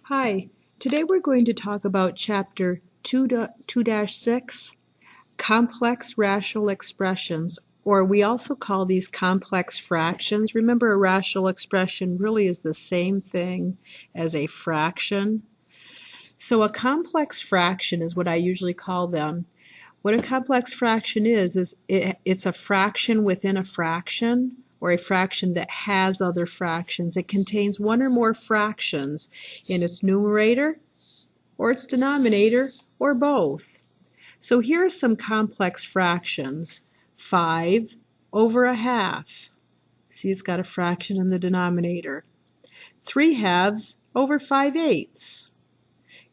Hi, today we're going to talk about Chapter 2-6, Complex Rational Expressions, or we also call these complex fractions. Remember, a rational expression really is the same thing as a fraction. So a complex fraction is what I usually call them. What a complex fraction is it's a fraction within a fraction, or a fraction that has other fractions. It contains one or more fractions in its numerator, or its denominator, or both. So here are some complex fractions. 5 over a half. See, it's got a fraction in the denominator. 3/2 over 5/8.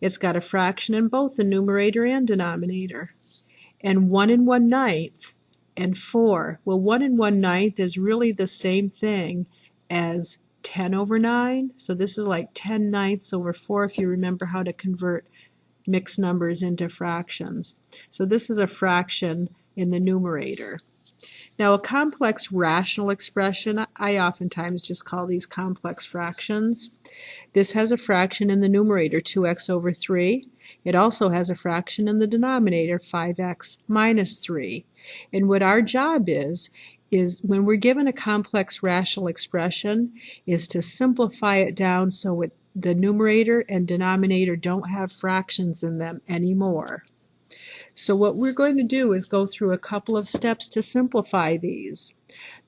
It's got a fraction in both the numerator and denominator. And 1 1/9 and 4. Well, 1 1/9 is really the same thing as 10 over 9. So this is like 10/9 over 4 if you remember how to convert mixed numbers into fractions. So this is a fraction in the numerator. Now a complex rational expression, I oftentimes just call these complex fractions. This has a fraction in the numerator, 2x over 3. It also has a fraction in the denominator, 5x minus 3. And what our job is when we're given a complex rational expression, is to simplify it down so the numerator and denominator don't have fractions in them anymore. So what we're going to do is go through a couple of steps to simplify these.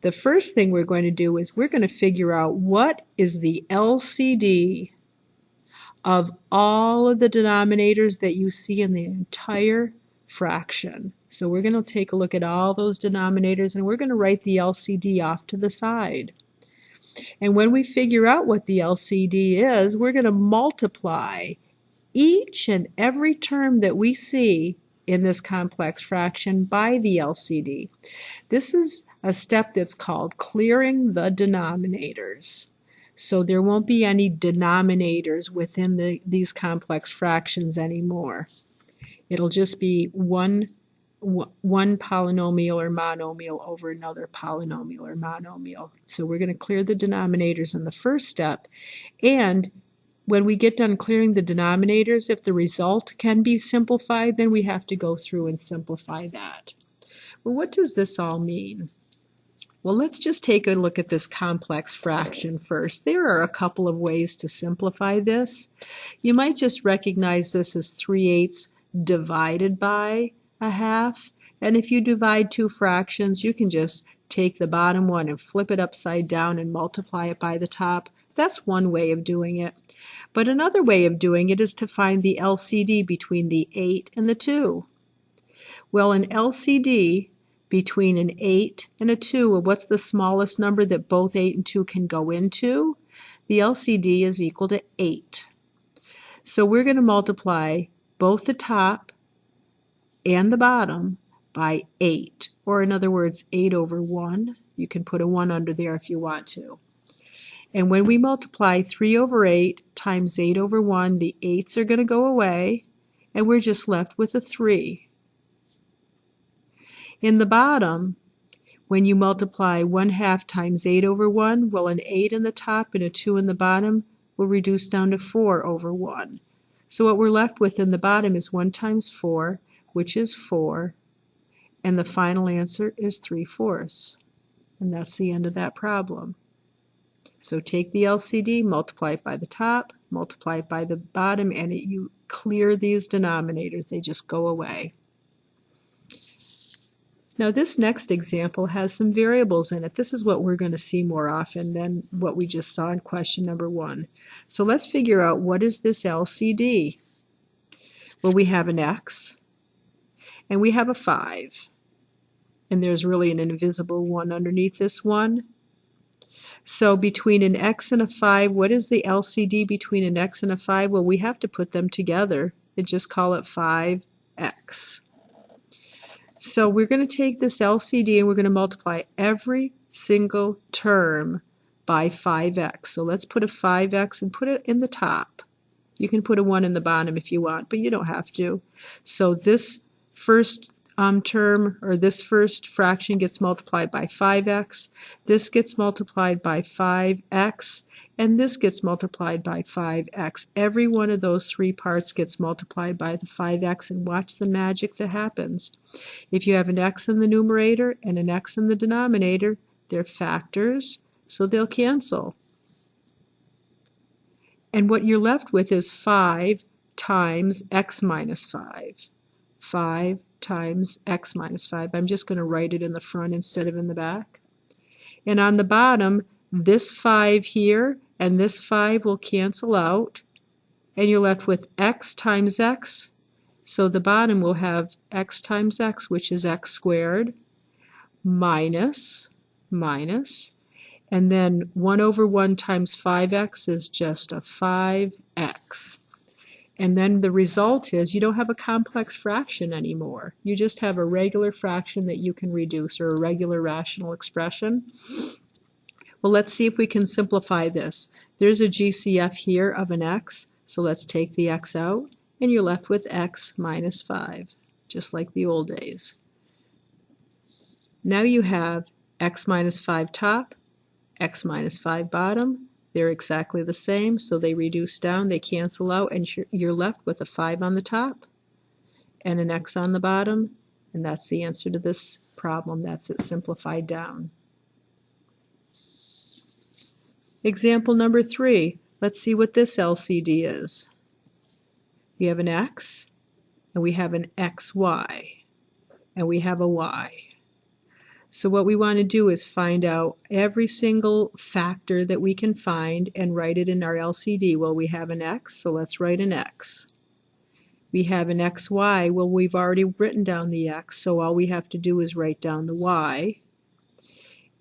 The first thing we're going to do is we're going to figure out what is the LCD of all of the denominators that you see in the entire fraction. So we're going to take a look at all those denominators and we're going to write the LCD off to the side. And when we figure out what the LCD is, we're going to multiply each and every term that we see in this complex fraction by the LCD. This is a step that's called clearing the denominators. So there won't be any denominators within these complex fractions anymore. It'll just be one polynomial or monomial over another polynomial or monomial. So we're going to clear the denominators in the first step. And when we get done clearing the denominators, if the result can be simplified, then we have to go through and simplify that. Well, what does this all mean? Well, let's just take a look at this complex fraction first. There are a couple of ways to simplify this. You might just recognize this as 3/8 divided by a half. And if you divide two fractions, you can just take the bottom one and flip it upside down and multiply it by the top. That's one way of doing it. But another way of doing it is to find the LCD between the 8 and the 2. Well, an LCD between an 8 and a 2, well, what's the smallest number that both 8 and 2 can go into? The LCD is equal to 8. So we're going to multiply both the top and the bottom by 8, or in other words, 8 over 1. You can put a 1 under there if you want to. And when we multiply 3 over 8 times 8 over 1, the 8's are going to go away, and we're just left with a 3. In the bottom, when you multiply 1/2 times 8 over 1, well, an 8 in the top and a 2 in the bottom will reduce down to 4 over 1. So what we're left with in the bottom is 1 times 4, which is 4, and the final answer is 3/4. And that's the end of that problem. So take the LCD, multiply it by the top, multiply it by the bottom, and you clear these denominators. They just go away. Now this next example has some variables in it. This is what we're going to see more often than what we just saw in question number 1. So let's figure out, what is this LCD? Well, we have an x, and we have a 5. And there's really an invisible 1 underneath this 1. So between an x and a 5, what is the LCD between an x and a 5? Well, we have to put them together and just call it 5x. So we're going to take this LCD and we're going to multiply every single term by 5x. So let's put a 5x and put it in the top. You can put a 1 in the bottom if you want, but you don't have to. So this first term, or this first fraction, gets multiplied by 5x. This gets multiplied by 5x, and this gets multiplied by 5x. Every one of those three parts gets multiplied by the 5x, and watch the magic that happens. If you have an x in the numerator and an x in the denominator, they're factors, so they'll cancel. And what you're left with is 5 times x minus 5. 5 times x minus 5. I'm just going to write it in the front instead of in the back. And on the bottom, this 5 here and this 5 will cancel out, and you're left with x times x. So the bottom will have x times x, which is x squared, minus, and then 1 over 1 times 5x is just a 5x. And then the result is you don't have a complex fraction anymore. You just have a regular fraction that you can reduce, or a regular rational expression. Well, let's see if we can simplify this. There's a GCF here of an x, so let's take the x out, and you're left with x minus 5, just like the old days. Now you have x minus 5 top, x minus 5 bottom. They're exactly the same, so they reduce down, they cancel out, and you're left with a 5 on the top and an x on the bottom, and that's the answer to this problem. That's it simplified down. Example number 3. Let's see what this LCD is. We have an x, and we have an xy, and we have a y. So what we want to do is find out every single factor that we can find and write it in our LCD. Well, we have an x, so let's write an x. We have an xy. Well, we've already written down the x, so all we have to do is write down the y.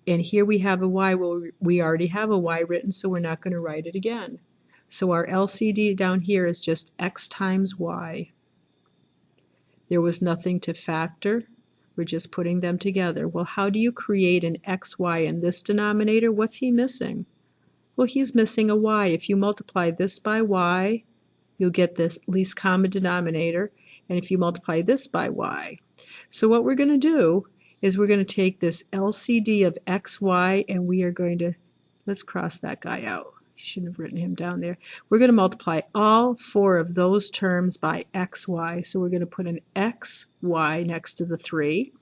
And here we have a y. Well, we already have a y written, so we're not going to write it again. So our LCD down here is just x times y. There was nothing to factor. We're just putting them together. Well, how do you create an xy in this denominator? What's he missing? Well, he's missing a y. If you multiply this by y, you'll get the least common denominator. And if you multiply this by y. So what we're going to do is we're going to take this LCD of xy, and we are going to, let's cross that guy out. You shouldn't have written him down there. We're going to multiply all 4 of those terms by xy. So we're going to put an xy next to the 3.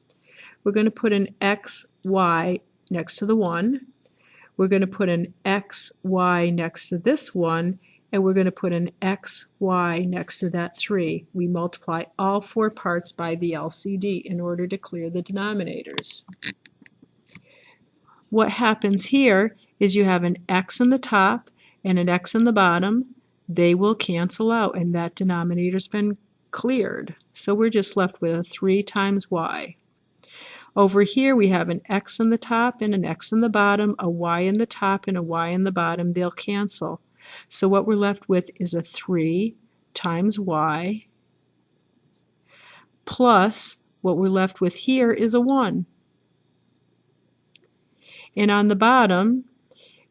We're going to put an xy next to the 1. We're going to put an xy next to this 1. And we're going to put an xy next to that 3. We multiply all 4 parts by the LCD in order to clear the denominators. What happens here is you have an x on the top and an x on the bottom. They will cancel out, and that denominator's been cleared. So we're just left with a 3 times y. Over here we have an x on the top and an x on the bottom, a y in the top and a y in the bottom. They'll cancel. So what we're left with is a 3 times y plus what we're left with here is a 1. And on the bottom,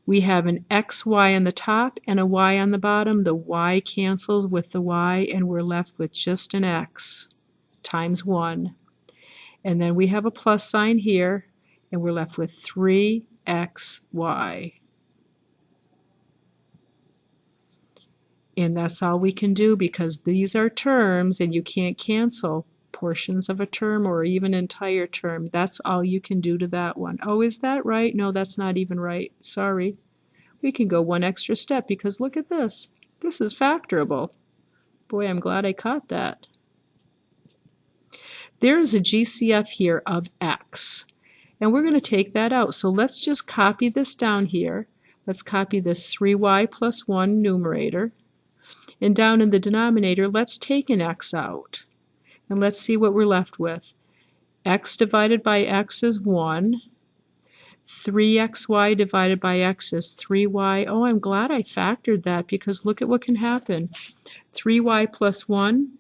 we have an xy on the top and a y on the bottom. The y cancels with the y, and we're left with just an x times 1. And then we have a plus sign here, and we're left with 3xy. And that's all we can do, because these are terms, and you can't cancel portions of a term or even entire term. That's all you can do to that one. Oh, is that right? No, that's not even right. Sorry. We can go one extra step, because look at this. This is factorable. Boy, I'm glad I caught that. There is a GCF here of x, and we're going to take that out. So let's just copy this down here. Let's copy this 3y plus 1 numerator. And down in the denominator, let's take an x out. And let's see what we're left with. X divided by x is 1. 3xy divided by x is 3y. Oh, I'm glad I factored that, because look at what can happen. 3y plus 1,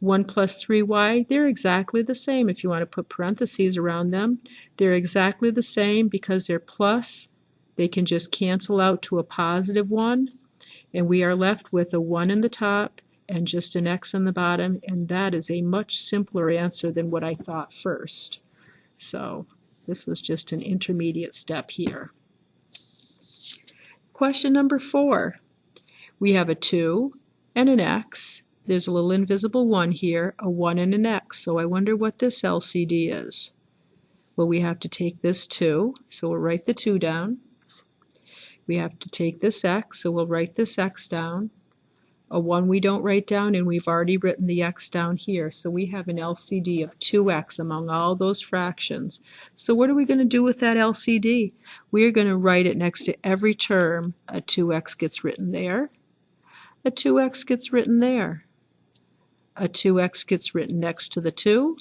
1 plus 3y, they're exactly the same. If you want to put parentheses around them, they're exactly the same because they're plus. They can just cancel out to a positive 1. And we are left with a 1 in the top and just an x on the bottom, and that is a much simpler answer than what I thought first. So this was just an intermediate step here. Question number 4. We have a 2 and an x. There's a little invisible 1 here, a 1 and an x. So I wonder what this LCD is. Well, we have to take this 2, so we'll write the 2 down. We have to take this x, so we'll write this x down. A 1 we don't write down, and we've already written the x down here. So we have an LCD of 2x among all those fractions. So what are we going to do with that LCD? We are going to write it next to every term. A 2x gets written there. A 2x gets written there. A 2x gets written next to the 2.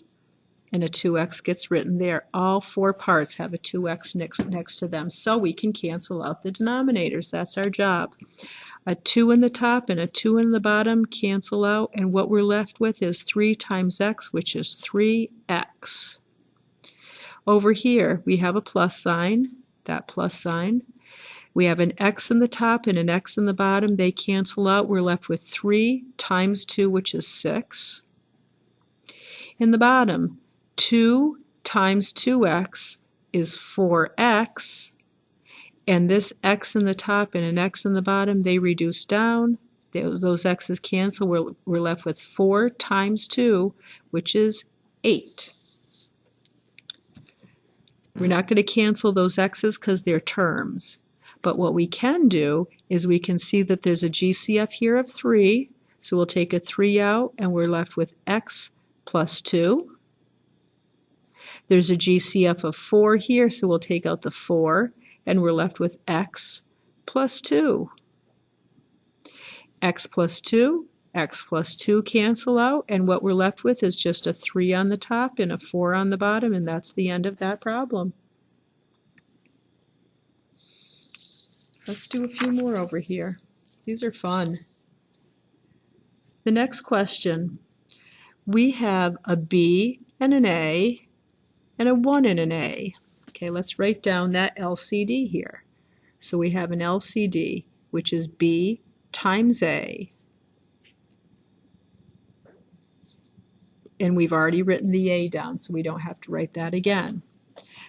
And a 2x gets written there. All 4 parts have a 2x next to them. So we can cancel out the denominators. That's our job. A 2 in the top and a 2 in the bottom cancel out, and what we're left with is 3 times x, which is 3x. Over here, we have a plus sign, that plus sign. We have an x in the top and an x in the bottom. They cancel out. We're left with 3 times 2, which is 6. In the bottom, 2 times 2x is 4x. And this x in the top and an x in the bottom, they reduce down. Those x's cancel. We're left with 4 times 2, which is 8. We're not going to cancel those x's because they're terms. But what we can do is we can see that there's a GCF here of 3. So we'll take a 3 out, and we're left with x plus 2. There's a GCF of 4 here, so we'll take out the 4. And we're left with x plus 2. X plus 2 cancel out, and what we're left with is just a 3 on the top and a 4 on the bottom, and that's the end of that problem. Let's do a few more over here. These are fun. The next question. We have a B and an A and a 1 and an A. Okay, let's write down that LCD here. So we have an LCD, which is B times A. And we've already written the A down, so we don't have to write that again.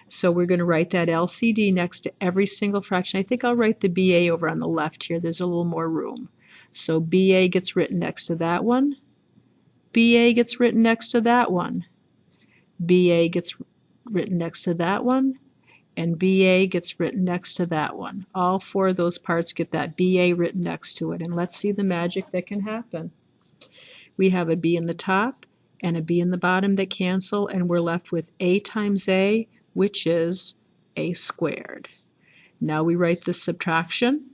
So we're going to write that LCD next to every single fraction. I think I'll write the BA over on the left here. There's a little more room. So BA gets written next to that one. BA gets written next to that one. BA gets written next to that one. And BA gets written next to that one. All 4 of those parts get that BA written next to it. And let's see the magic that can happen. We have a B in the top and a B in the bottom that cancel, and we're left with A times A, which is A squared. Now we write the subtraction,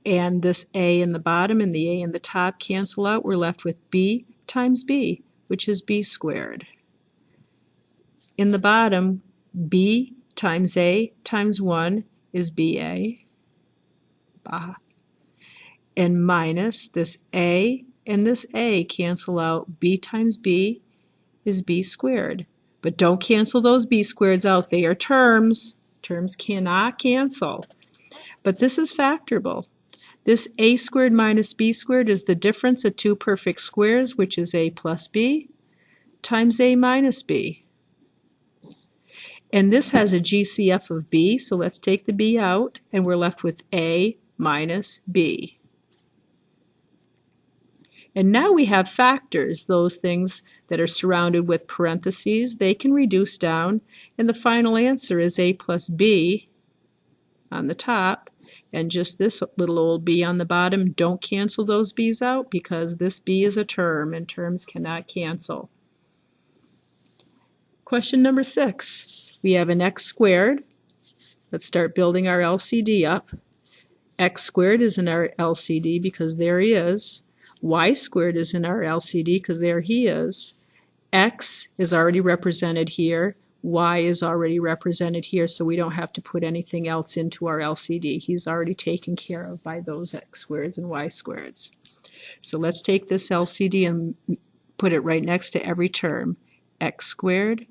and this A in the bottom and the A in the top cancel out. We're left with B times B, which is B squared. In the bottom, B times A times 1 is BA. And minus this A and this A cancel out. B times B is B squared. But don't cancel those B squareds out. They are terms. Terms cannot cancel. But this is factorable. This A squared minus B squared is the difference of 2 perfect squares, which is A plus B times A minus B. And this has a GCF of B, so let's take the B out, and we're left with A minus B. And now we have factors, those things that are surrounded with parentheses. They can reduce down, and the final answer is A plus B on the top, and just this little old B on the bottom. Don't cancel those B's out because this B is a term, and terms cannot cancel. Question number 6. We have an x squared. Let's start building our LCD up. X squared is in our LCD because there he is. Y squared is in our LCD because there he is. X is already represented here. Y is already represented here, so we don't have to put anything else into our LCD. He's already taken care of by those x squareds and y squareds. So let's take this LCD and put it right next to every term. X squared,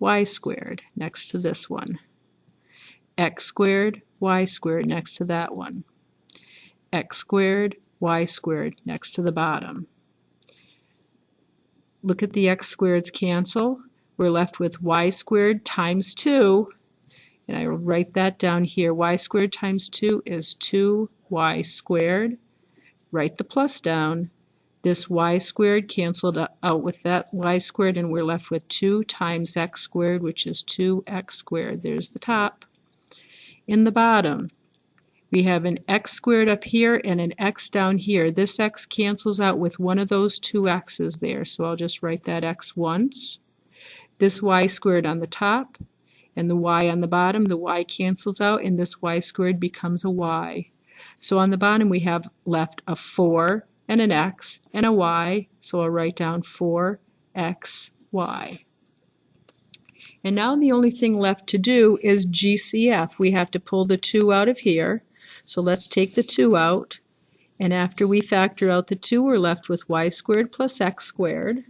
y squared next to this one. X squared, y squared next to that one. X squared, y squared next to the bottom. Look at the x squareds cancel. We're left with y squared times 2 And I will write that down here. Y squared times 2 is 2y squared. Write the plus down. This y squared canceled out with that y squared, and we're left with 2 times x squared, which is 2x squared. There's the top. In the bottom, we have an x squared up here and an x down here. This x cancels out with one of those two x's there, so I'll just write that x once. This y squared on the top and the y on the bottom, the y cancels out and this y squared becomes a y. So on the bottom we have left a 4 and an x and a y, so I'll write down 4xy. And now the only thing left to do is GCF. We have to pull the 2 out of here. So let's take the 2 out. And after we factor out the 2, we're left with y squared plus x squared.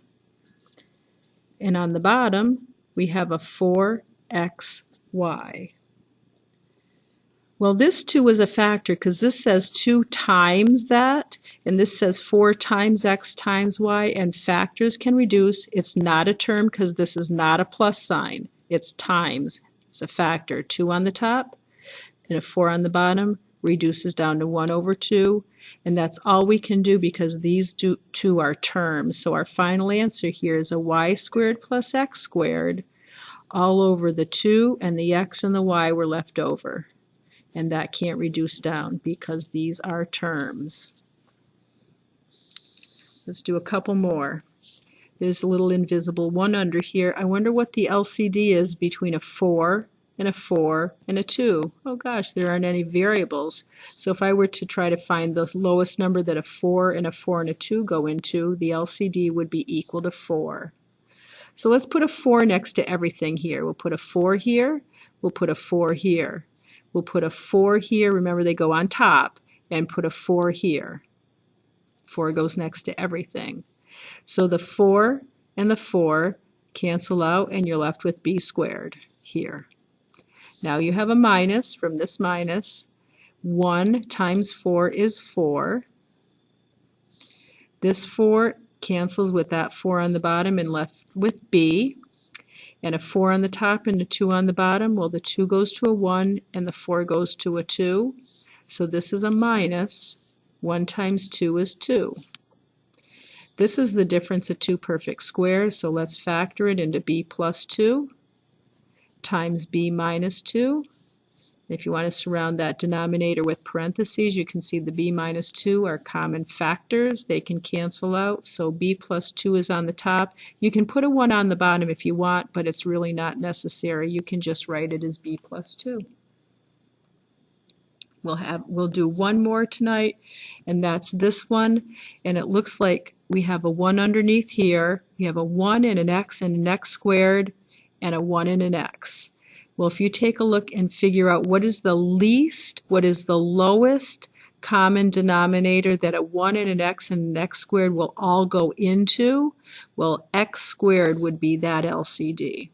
And on the bottom, we have a 4xy. Well, this 2 is a factor because this says 2 times that, and this says 4 times x times y, and factors can reduce. It's not a term because this is not a plus sign. It's times. It's a factor. 2 on the top and a 4 on the bottom reduces down to 1 over 2, and that's all we can do because these two are terms. So our final answer here is a y squared plus x squared all over the 2, and the x and the y were left over. And that can't reduce down because these are terms. Let's do a couple more. There's a little invisible one under here. I wonder what the LCD is between a 4 and a 4 and a 2. Oh gosh, there aren't any variables. So if I were to try to find the lowest number that a 4 and a 4 and a 2 go into, the LCD would be equal to 4. So let's put a 4 next to everything here. We'll put a 4 here. We'll put a 4 here. We'll put a 4 here, remember they go on top, and put a 4 here. 4 goes next to everything. So the 4 and the 4 cancel out, and you're left with b squared here. Now you have a minus from this minus. 1 times 4 is 4. This 4 cancels with that 4 on the bottom and left with b. And a 4 on the top and a 2 on the bottom, well, the 2 goes to a 1 and the 4 goes to a 2. So this is a minus. 1 times 2 is 2. This is the difference of two perfect squares, so let's factor it into b plus 2 times b minus 2. If you want to surround that denominator with parentheses, you can see the b minus 2 are common factors. They can cancel out, so b plus 2 is on the top. You can put a 1 on the bottom if you want, but it's really not necessary. You can just write it as b plus 2. We'll do one more tonight, and that's this one. And it looks like we have a 1 underneath here. We have a 1 and an x squared, and a 1 and an x. Well, if you take a look and figure out what is the lowest common denominator that a 1 and an x squared will all go into, well, x squared would be that LCD,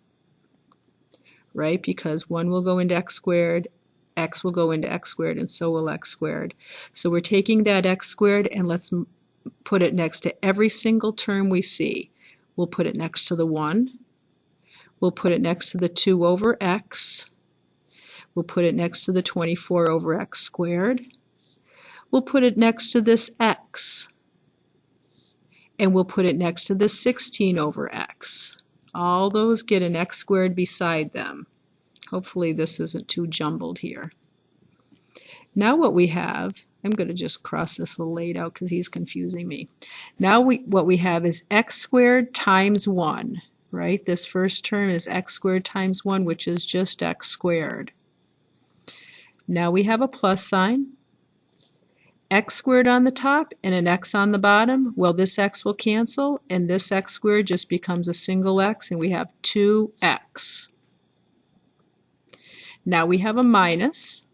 right? Because 1 will go into x squared, x will go into x squared, and so will x squared. So we're taking that x squared and let's put it next to every single term we see. We'll put it next to the 1. We'll put it next to the 2 over x. We'll put it next to the 24 over x squared. We'll put it next to this x. And we'll put it next to the 16 over x. All those get an x squared beside them. Hopefully this isn't too jumbled here. Now what we have, I'm going to just cross this little 8 out because he's confusing me. Now what we have is x squared times 1. Right? This first term is x squared times 1, which is just x squared. Now we have a plus sign. X squared on the top and an x on the bottom. Well, this x will cancel, and this x squared just becomes a single x, and we have 2x. Now we have a minus,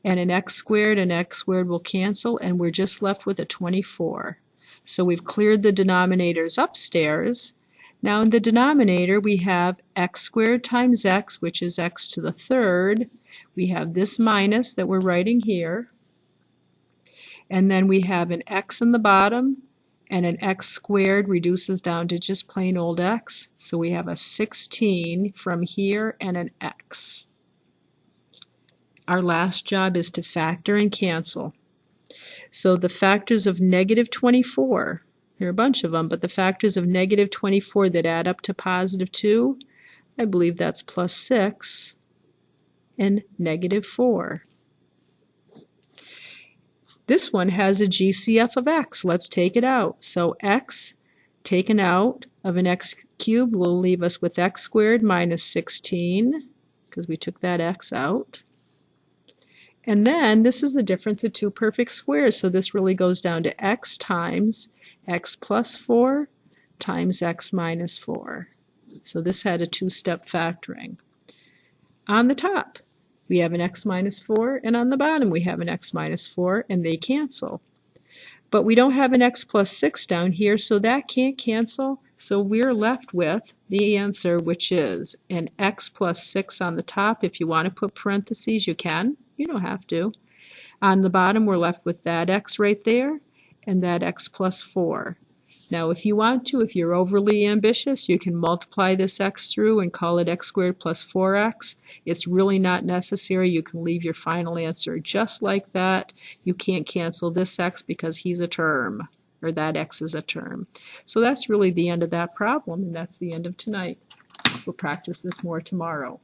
and an x squared will cancel, and we're just left with a 24. So we've cleared the denominators upstairs. Now in the denominator we have x squared times x, which is x to the 3rd. We have this minus that we're writing here. And then we have an x in the bottom and an x squared reduces down to just plain old x. So we have a 16 from here and an x. Our last job is to factor and cancel. So the factors of negative 24, there are a bunch of them, but the factors of negative 24 that add up to positive 2, I believe that's plus 6 and negative 4. This one has a GCF of x. Let's take it out. So x taken out of an x cubed will leave us with x squared minus 16, because we took that x out. And then this is the difference of two perfect squares, so this really goes down to x times x plus 4 times x minus 4. So this had a two-step factoring. On the top, we have an x minus 4, and on the bottom we have an x minus 4, and they cancel. But we don't have an x plus 6 down here, so that can't cancel. So we're left with the answer, which is an x plus 6 on the top. If you want to put parentheses, you can. You don't have to. On the bottom, we're left with that x right there and that x plus 4. Now, if you want to, if you're overly ambitious, you can multiply this x through and call it x squared plus 4x. It's really not necessary. You can leave your final answer just like that. You can't cancel this x because he's a term, or that x is a term. So that's really the end of that problem, and that's the end of tonight. We'll practice this more tomorrow.